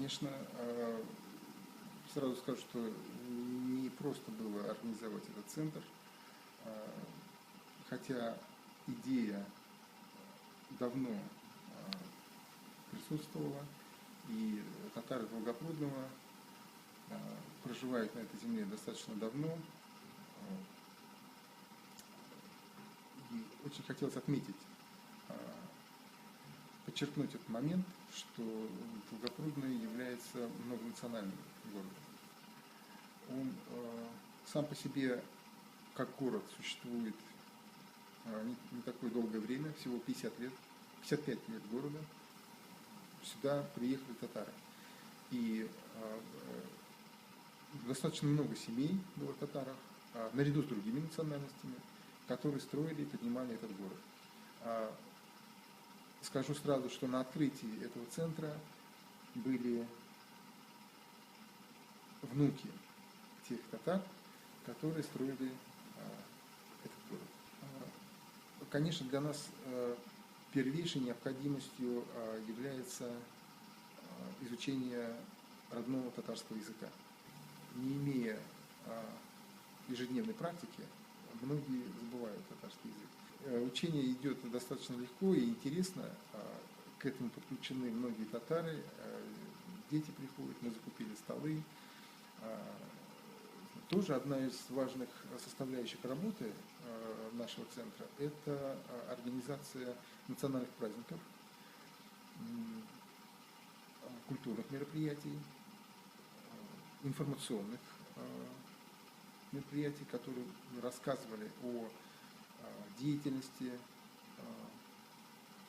Конечно, сразу скажу, что не просто было организовать этот центр, хотя идея давно присутствовала, и татары Долгопрудного проживают на этой земле достаточно давно. И очень хотелось отметить, подчеркнуть этот момент, что Долгопрудный является многонациональным городом. Он сам по себе, как город, существует не такое долгое время, всего 50 лет, 55 лет города. Сюда приехали татары. И достаточно много семей было татаров, наряду с другими национальностями, которые строили и поднимали этот город. Скажу сразу, что на открытии этого центра были внуки тех татар, которые строили этот город. Конечно, для нас первейшей необходимостью является изучение родного татарского языка. Не имея ежедневной практики, многие забывают татарский язык. Учение идет достаточно легко и интересно. К этому подключены многие татары, дети приходят, мы закупили столы. Тоже одна из важных составляющих работы нашего центра – это организация национальных праздников, культурных мероприятий, информационных мероприятий, которые рассказывали о деятельности,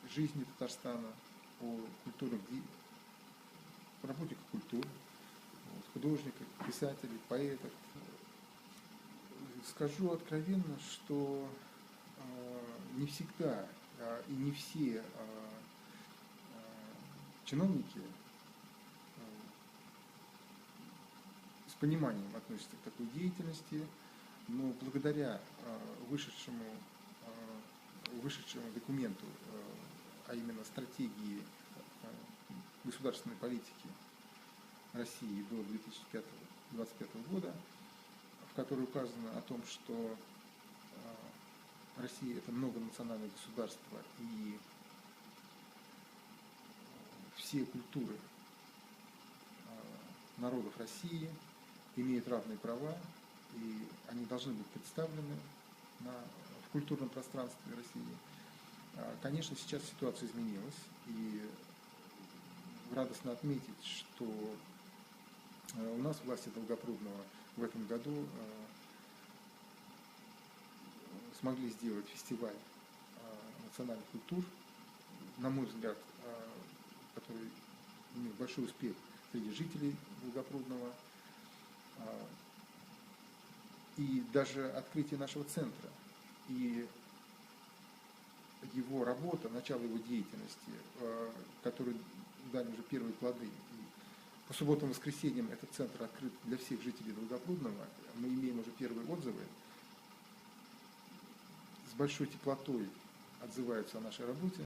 жизни Татарстана, о культурных работниках культуры, художниках, писателей, поэтах. Скажу откровенно, что не всегда и не все чиновники с пониманием относятся к такой деятельности, но благодаря вышедшему документу, а именно стратегии государственной политики России до 2025 года, в которой указано о том, что Россия – это многонациональное государство, и все культуры народов России имеют равные права, и они должны быть представлены в культурном пространстве России. Конечно, сейчас ситуация изменилась, и радостно отметить, что у нас власти Долгопрудного в этом году смогли сделать фестиваль национальных культур, на мой взгляд, который имеет большой успех среди жителей Долгопрудного. И даже открытие нашего центра и его работа, начало его деятельности, которые дали уже первые плоды. И по субботам и воскресеньям этот центр открыт для всех жителей Долгопрудного. Мы имеем уже первые отзывы. С большой теплотой отзываются о нашей работе.